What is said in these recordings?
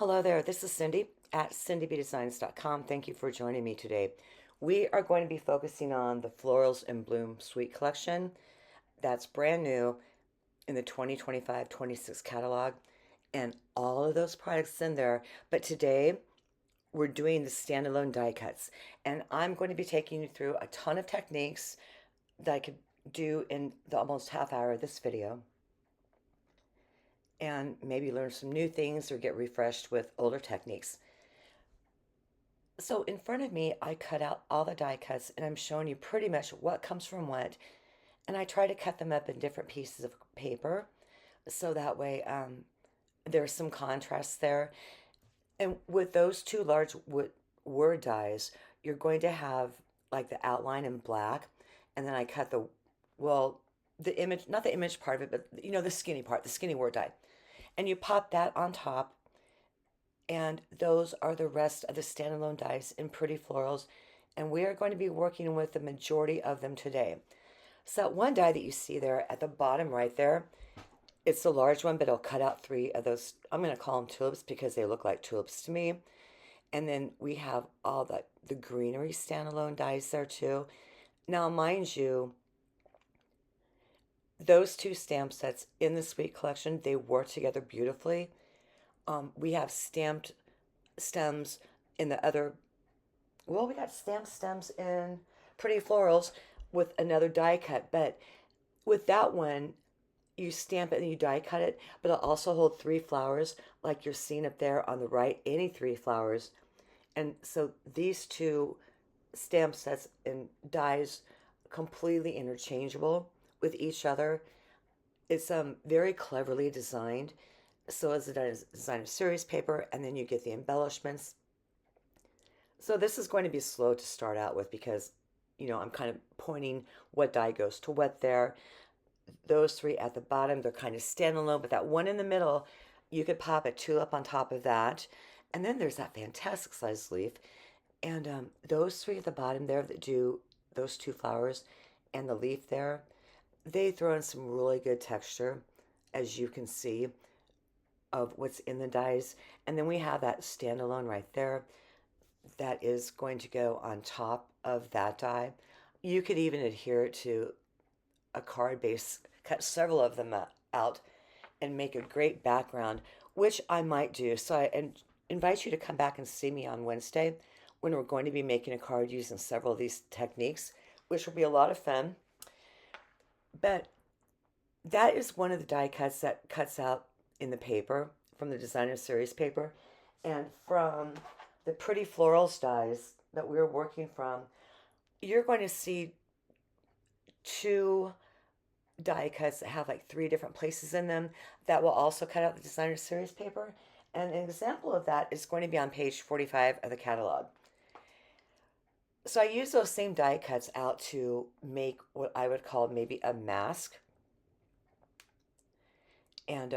Hello there, this is Cindy at cindybdesigns.com. Thank you for joining me today. We are going to be focusing on the Florals in Bloom Suite collection that's brand new in the 2025-26 catalog, and all of those products in there. But today we're doing the standalone die cuts, and I'm going to be taking you through a ton of techniques that I could do in the almost half hour of this video, and maybe learn some new things or get refreshed with older techniques. So in front of me, I cut out all the die cuts, and I'm showing you pretty much what comes from what. And I try to cut them up in different pieces of paper so that way there's some contrast there. And with those two large word dies, you're going to have like the outline in black, and then I cut well, the image, not the image part of it, but the skinny part, the skinny word die. And you pop that on top, and those are the rest of the standalone dies in Pretty Florals, and we are going to be working with the majority of them today. So that one die that you see there at the bottom right there, it's a large one, but it'll cut out three of those. I'm going to call them tulips because they look like tulips to me. And then we have all the greenery standalone dies there too. Now, mind you, those two stamp sets in the Suite collection, they work together beautifully. We have stamped stems in the other, well, we got stamped stems in Pretty Florals with another die cut, but with that one, you stamp it and you die cut it, but it'll also hold three flowers like you're seeing up there on the right, any three flowers. And so these two stamp sets and dies completely interchangeable with each other. It's very cleverly designed. So as a design of series paper, and then you get the embellishments. So this is going to be slow to start out with because, I'm kind of pointing what die goes to what there. Those three at the bottom, they're kind of standalone, but that one in the middle, you could pop a tulip on top of that. And then there's that fantastic size leaf. And those three at the bottom there that do those two flowers and the leaf there, they throw in some really good texture, as you can see, of what's in the dies. And then we have that standalone right there that is going to go on top of that die. You could even adhere it to a card base, cut several of them out and make a great background, which I might do. So I invite you to come back and see me on Wednesday when we're going to be making a card using several of these techniques, which will be a lot of fun. But that is one of the die cuts that cuts out in the paper from the designer series paper, and from the Pretty Florals dies that we're working from, you're going to see two die cuts that have like three different places in them that will also cut out the designer series paper. And an example of that is going to be on page 45 of the catalog. So I use those same die cuts out to make what I would call maybe a mask. And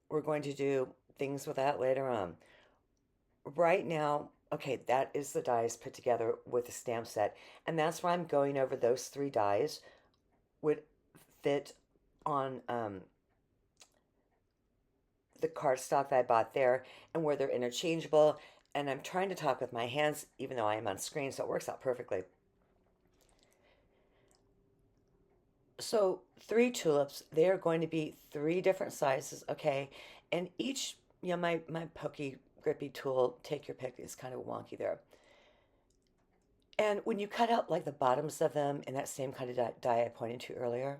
we're going to do things with that later on. Right now, okay, that is the dies put together with the stamp set. And that's why I'm going over those three dies would fit on the cardstock that I bought there, and where they're interchangeable. And I'm trying to talk with my hands, even though I am on screen, so it works out perfectly. So 3 tulips, they are going to be 3 different sizes, okay? And each, my pokey, grippy tool, take your pick, is kind of wonky there. And when you cut out like the bottoms of them in that same kind of die I pointed to earlier,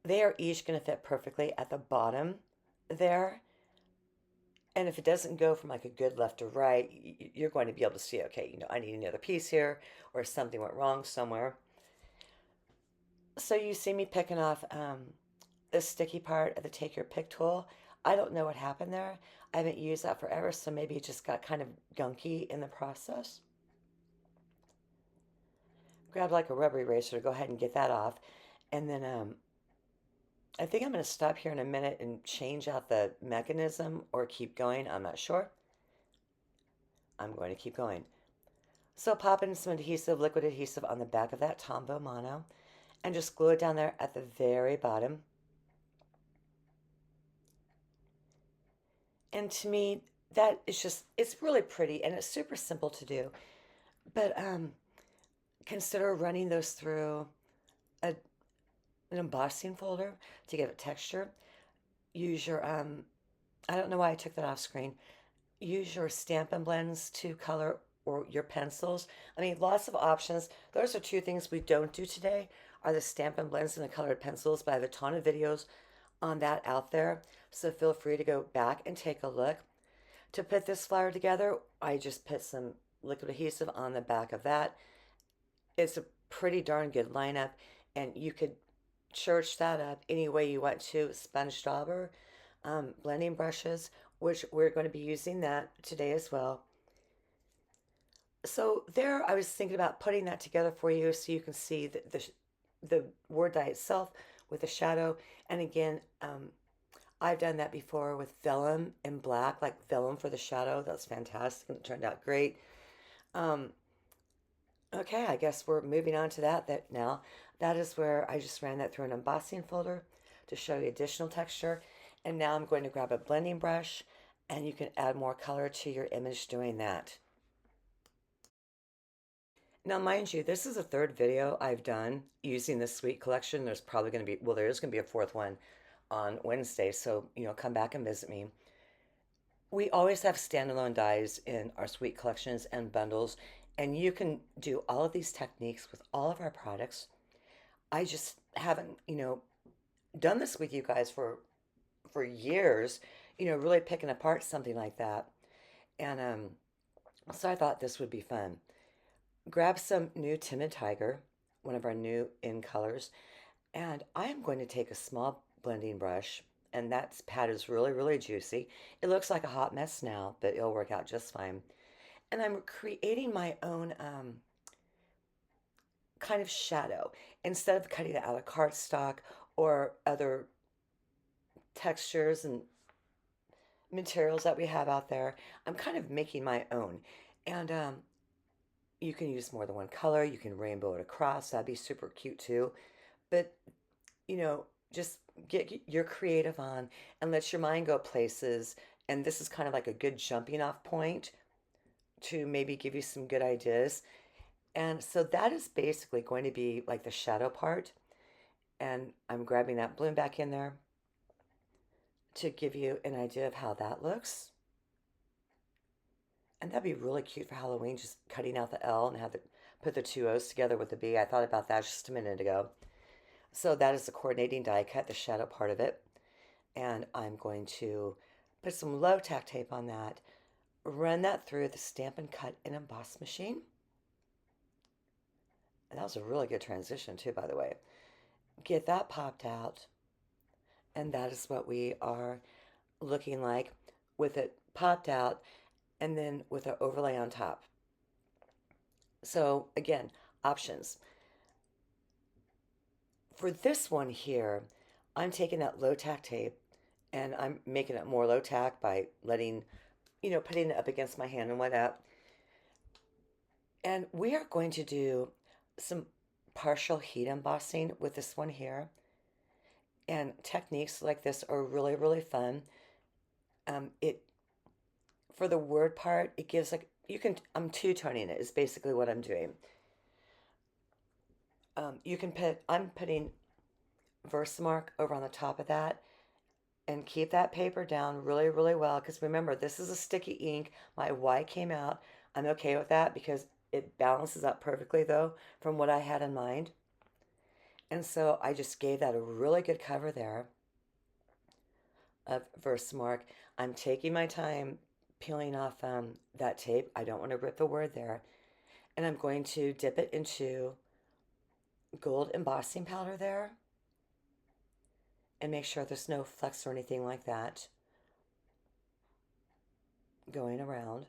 they are each going to fit perfectly at the bottom there. And if it doesn't go from like a good left to right, you're going to be able to see, okay, I need another piece here, or something went wrong somewhere. So you see me picking off the sticky part of the take your pick tool. I don't know what happened there. I haven't used that forever, so maybe it just got kind of gunky in the process. Grab like a rubber eraser to go ahead and get that off. And then I think I'm going to stop here in a minute and change out the mechanism or keep going. I'm not sure. I'm going to keep going. So pop in some adhesive, liquid adhesive on the back of that Tombow Mono, and just glue it down there at the very bottom. And to me, that is just, it's really pretty and it's super simple to do. But consider running those through a, an embossing folder to give it texture. Use your, I don't know why I took that off screen. Use your Stampin' blends to color or your pencils. I mean, lots of options. Those are two things we don't do today are the Stampin' blends and the colored pencils, but I have a ton of videos on that out there. So feel free to go back and take a look. To put this flower together, I just put some liquid adhesive on the back of that. It's a pretty darn good lineup, and you could church that up any way you want to. Sponge dauber, blending brushes, which we're going to be using that today as well. So there, I was thinking about putting that together for you so you can see the word die itself with the shadow. And again, I've done that before with vellum in black, like vellum for the shadow. That's fantastic and it turned out great. Um, okay, I guess we're moving on to that now. That is where I just ran that through an embossing folder to show you additional texture. And now I'm going to grab a blending brush and you can add more color to your image doing that. Now, mind you, this is the third video I've done using this suite collection. There's probably going to be, well, there is going to be a fourth one on Wednesday, so, come back and visit me. We always have standalone dies in our suite collections and bundles, and you can do all of these techniques with all of our products. I just haven't, done this with you guys for years, really picking apart something like that. And so I thought this would be fun. Grab some new Timid Tiger, one of our new in colors, and I am going to take a small blending brush, and that pad is really, really juicy. It looks like a hot mess now, but it'll work out just fine. And I'm creating my own kind of shadow. Instead of cutting it out of cardstock or other textures and materials that we have out there, I'm kind of making my own. And you can use more than one color. You can rainbow it across. That'd be super cute too. But, just get your creative on and let your mind go places. And this is kind of like a good jumping off point to maybe give you some good ideas. And so that is basically going to be like the shadow part. And I'm grabbing that bloom back in there to give you an idea of how that looks. And that'd be really cute for Halloween, just cutting out the L and have put the two O's together with the B. I thought about that just a minute ago. So that is the coordinating die cut, the shadow part of it. And I'm going to put some low tack tape on that, run that through the Stampin' Cut and Emboss machine. And that was a really good transition too, by the way. Get that popped out. And that is what we are looking like with it popped out and then with an overlay on top. So again, options. For this one here, I'm taking that low tack tape and I'm making it more low tack by letting, putting it up against my hand and whatnot. And we are going to do some partial heat embossing with this one here. And techniques like this are really, really fun. It for the word part, it gives like I'm two-toning it is basically what I'm doing. I'm putting Versamark over on the top of that and keep that paper down really, really well because remember, this is a sticky ink. My Y came out. I'm okay with that because it balances up perfectly though from what I had in mind. And so I just gave that a really good cover there of Versamark. I'm taking my time peeling off that tape. I don't want to rip a word there. And I'm going to dip it into gold embossing powder there and make sure there's no flecks or anything like that going around.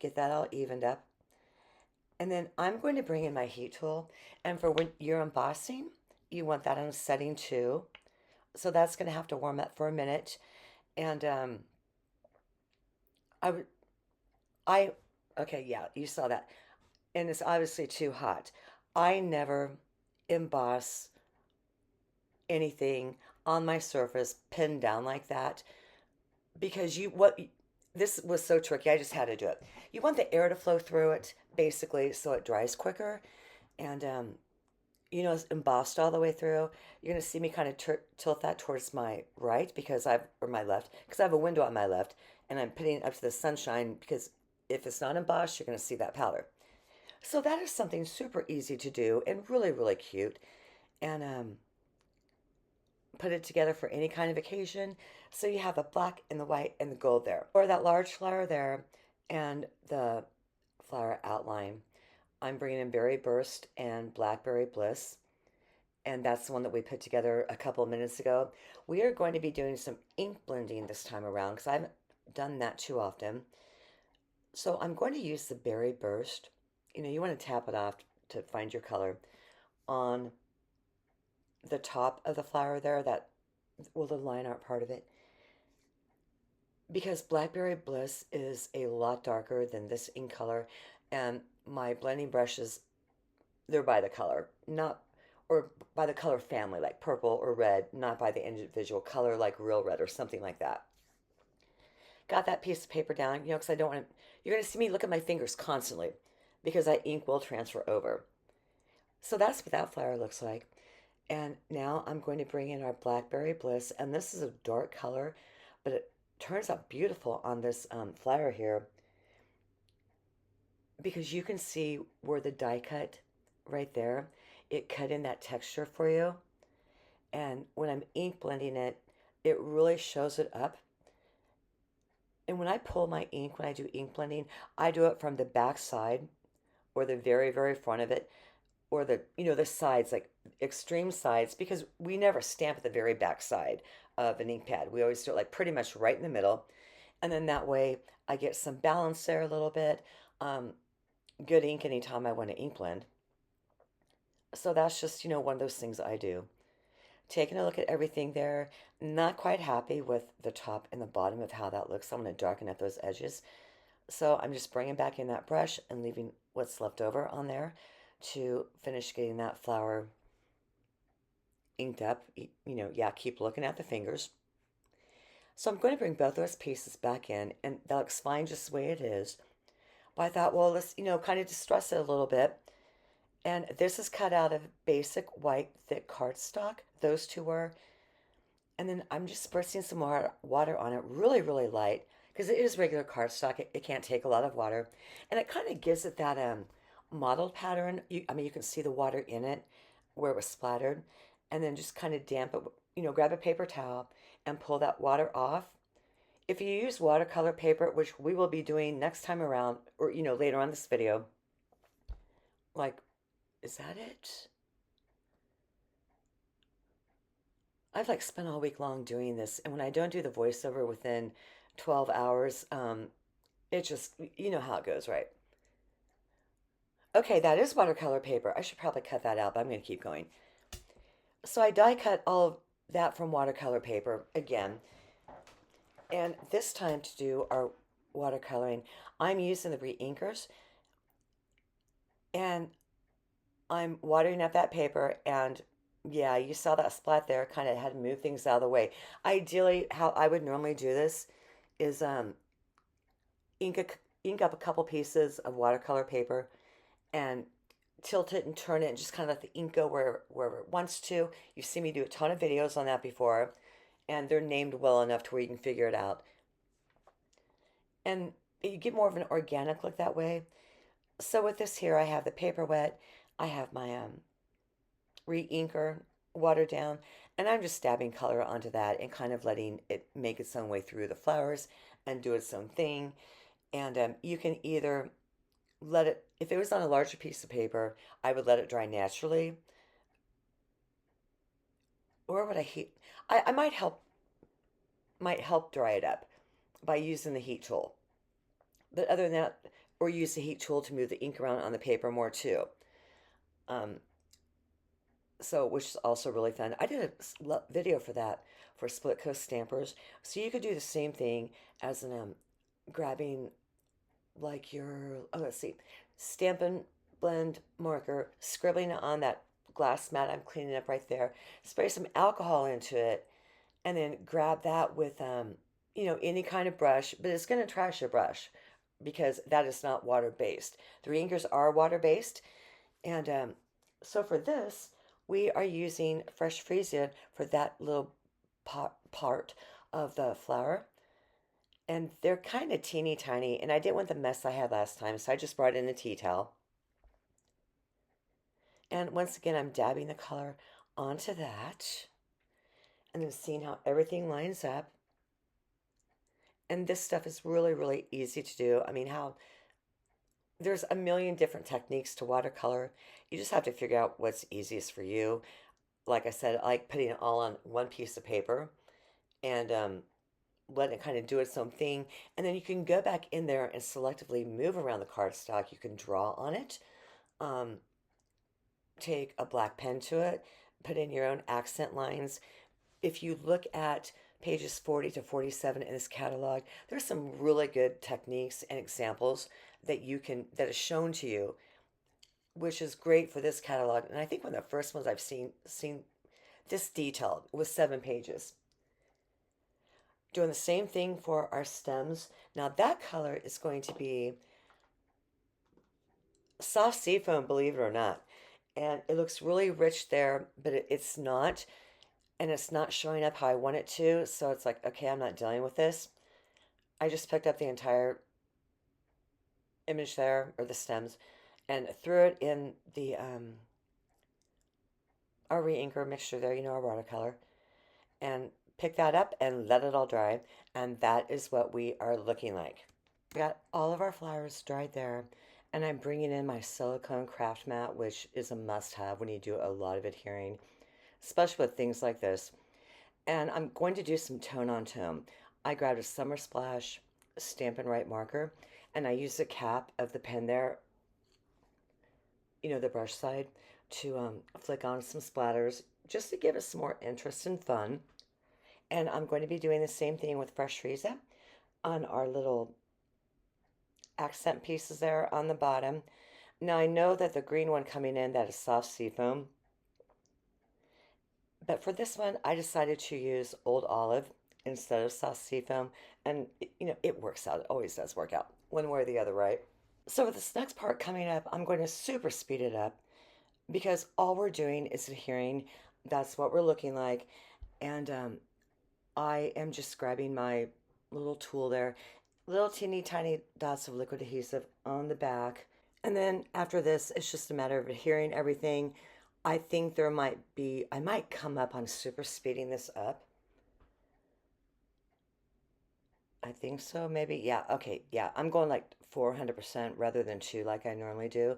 Get that all evened up. And then I'm going to bring in my heat tool. And for when you're embossing, you want that on a setting 2. So that's going to have to warm up for a minute. And I would, I, okay, yeah, you saw that. And it's obviously too hot. I never emboss anything on my surface pinned down like that because this was so tricky. I just had to do it. You want the air to flow through it basically so it dries quicker, and it's embossed all the way through. You're gonna see me kind of tilt that towards my right or my left because I have a window on my left, and I'm putting it up to the sunshine because if it's not embossed, you're gonna see that powder. So that is something super easy to do and really, really cute. And put it together for any kind of occasion. So you have the black and the white and the gold there. Or that large flower there and the flower outline. I'm bringing in Berry Burst and Blackberry Bliss. And that's the one that we put together a couple of minutes ago. We are going to be doing some ink blending this time around because I haven't done that too often. So I'm going to use the Berry Burst. You want to tap it off to find your color on the top of the flower there, the line art part of it, because Blackberry Bliss is a lot darker than this ink color, and my blending brushes, they're by the color, not or by the color family, like purple or red, not by the individual color, like real red or something like that. Got that piece of paper down, because I don't want to, you're going to see me look at my fingers constantly because that ink will transfer over. So that's what that flower looks like. And now I'm going to bring in our Blackberry Bliss, and this is a dark color, but it turns out beautiful on this flower here because you can see where the die cut right there, it cut in that texture for you. And when I'm ink blending it, it really shows it up. And when I pull my ink, when I do ink blending, I do it from the back side or the very, very front of it or the sides, like extreme sides, because we never stamp at the very back side of an ink pad. We always do it like pretty much right in the middle. And then that way I get some balance there a little bit. Good ink anytime I want to ink blend. So that's just, one of those things I do. Taking a look at everything there, not quite happy with the top and the bottom of how that looks. I'm going to darken up those edges. So I'm just bringing back in that brush and leaving what's left over on there to finish getting that flower inked up. Yeah, keep looking at the fingers. So I'm going to bring both those pieces back in, and that looks fine just the way it is. But I thought, well, let's, kind of distress it a little bit. And this is cut out of basic white thick cardstock. Those two were. And then I'm just spritzing some more water on it, really, really light, because it is regular cardstock. It can't take a lot of water. And it kind of gives it that mottled pattern. You can see the water in it where it was splattered. And then just kind of damp it, grab a paper towel and pull that water off. If you use watercolor paper, which we will be doing next time around, or, later on this video, like, is that it? I've like spent all week long doing this, and when I don't do the voiceover within 12 hours, it just, you know how it goes, right? Okay, that is watercolor paper. I should probably cut that out, but I'm going to keep going. So I die cut all of that from watercolor paper again. And this time to do our watercoloring, I'm using the re-inkers. And I'm watering up that paper, and yeah, you saw that splat there, kind of had to move things out of the way. Ideally, how I would normally do this is ink, ink up a couple pieces of watercolor paper and tilt it and turn it and just kind of let the ink go wherever it wants to. You've seen me do a ton of videos on that before, and they're named well enough to where you can figure it out. And you get more of an organic look that way. So with this here, I have the paper wet. I have my re-inker watered down, and I'm just dabbing color onto that and kind of letting it make its own way through the flowers and do its own thing. And you can either let it, if it was on a larger piece of paper, I would let it dry naturally. Or would I heat? I might help dry it up by using the heat tool. But other than that, or use the heat tool to move the ink around on the paper more too. Um, so which is also really fun. I did a video for that for split coast stampers. So you could do the same thing as an grabbing like your, let's see, Stampin' blend marker, scribbling it on that glass mat I'm cleaning up right there, spray some alcohol into it, and then grab that with any kind of brush, but it's going to trash your brush because that is not water based. The reinkers are water based, and so for this, we are using fresh freesia for that little part of the flower. And they're kind of teeny tiny, and I didn't want the mess I had last time, so I just brought in a tea towel. And once again, I'm dabbing the color onto that, and then seeing how everything lines up. And this stuff is really, really easy to do. I mean, how there's a million different techniques to watercolor. You just have to figure out what's easiest for you. Like I said, I like putting it all on one piece of paper and let it kind of do its own thing. And then you can go back in there and selectively move around the cardstock. You can draw on it, um, take a black pen to it, put in your own accent lines. If you look at pages 40 to 47 in this catalog, there's some really good techniques and examples that is shown to you, which is great for this catalog. And I think one of the first ones I've seen this detailed was 7 pages. Doing the same thing for our stems. Now that color is going to be soft seafoam, believe it or not. And it looks really rich there, but it's not. And it's not showing up how I want it to. So it's like, okay, I'm not dealing with this. I just picked up the entire image there, or the stems, and threw it in the our re-inker mixture there, our watercolor, and pick that up and let it all dry. And that is what we are looking like. We got all of our flowers dried there, and I'm bringing in my silicone craft mat, which is a must-have when you do a lot of adhering, especially with things like this. And I'm going to do some tone on tone. I grabbed a Summer Splash Stampin' Right marker, and I used the cap of the pen there, the brush side, to flick on some splatters just to give us some more interest and fun. And I'm going to be doing the same thing with Fresh Freesia on our little accent pieces there on the bottom. Now I know that the green one coming in, that is soft seafoam. But for this one, I decided to use Old Olive instead of soft seafoam. And, it works out. It always does work out one way or the other, right? So with this next part coming up, I'm going to super speed it up because all we're doing is adhering. That's what we're looking like. And I am just grabbing my little tool there, little teeny tiny dots of liquid adhesive on the back. And then after this, it's just a matter of adhering everything. I think I might come up on super speeding this up. I think so, maybe. Yeah, okay, yeah. I'm going like 400% rather than 2 like I normally do.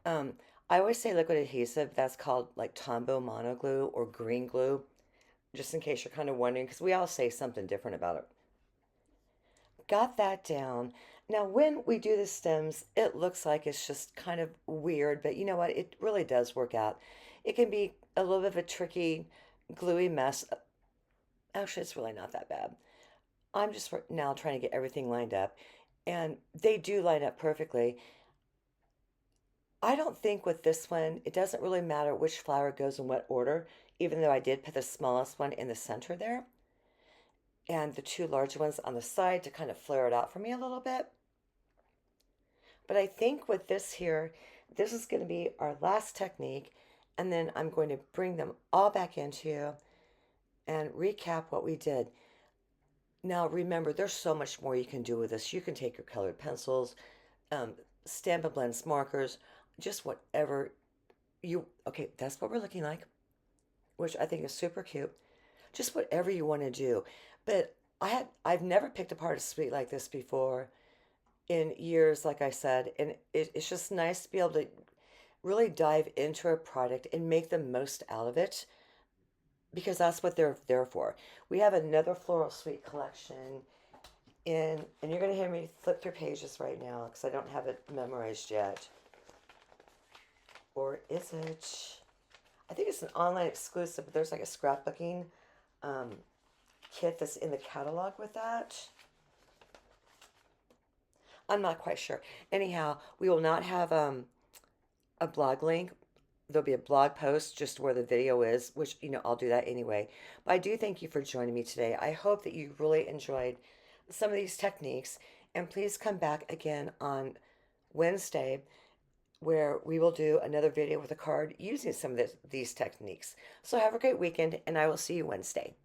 Um, I always say liquid adhesive. That's called like Tombow mono glue or green glue, just in case you're kind of wondering, because we all say something different about it. Got that down. Now, when we do the stems, it looks like it's just kind of weird, but you know what? It really does work out. It can be a little bit of a tricky, gluey mess. Actually, it's really not that bad. I'm just now trying to get everything lined up, and they do line up perfectly. I don't think with this one, it doesn't really matter which flower goes in what order, even though I did put the smallest one in the center there, and the 2 large ones on the side to kind of flare it out for me a little bit. But I think with this here, this is going to be our last technique, and then I'm going to bring them all back into you and recap what we did. Now remember, there's so much more you can do with this. You can take your colored pencils, Stampin' Blends markers, just whatever okay, that's what we're looking like, which I think is super cute. Just whatever you want to do. But I've never picked apart a suite like this before in years, like I said, and it's just nice to be able to really dive into a product and make the most out of it because that's what they're there for. We have another floral suite collection and you're going to hear me flip through pages right now because I don't have it memorized yet. Or is it? I think it's an online exclusive, but there's like a scrapbooking kit that's in the catalog with that. I'm not quite sure. Anyhow, we will not have a blog link there'll be a blog post just where the video is, which, I'll do that anyway. But I do thank you for joining me today. I hope that you really enjoyed some of these techniques. And please come back again on Wednesday where we will do another video with a card using some of these techniques. So have a great weekend, and I will see you Wednesday.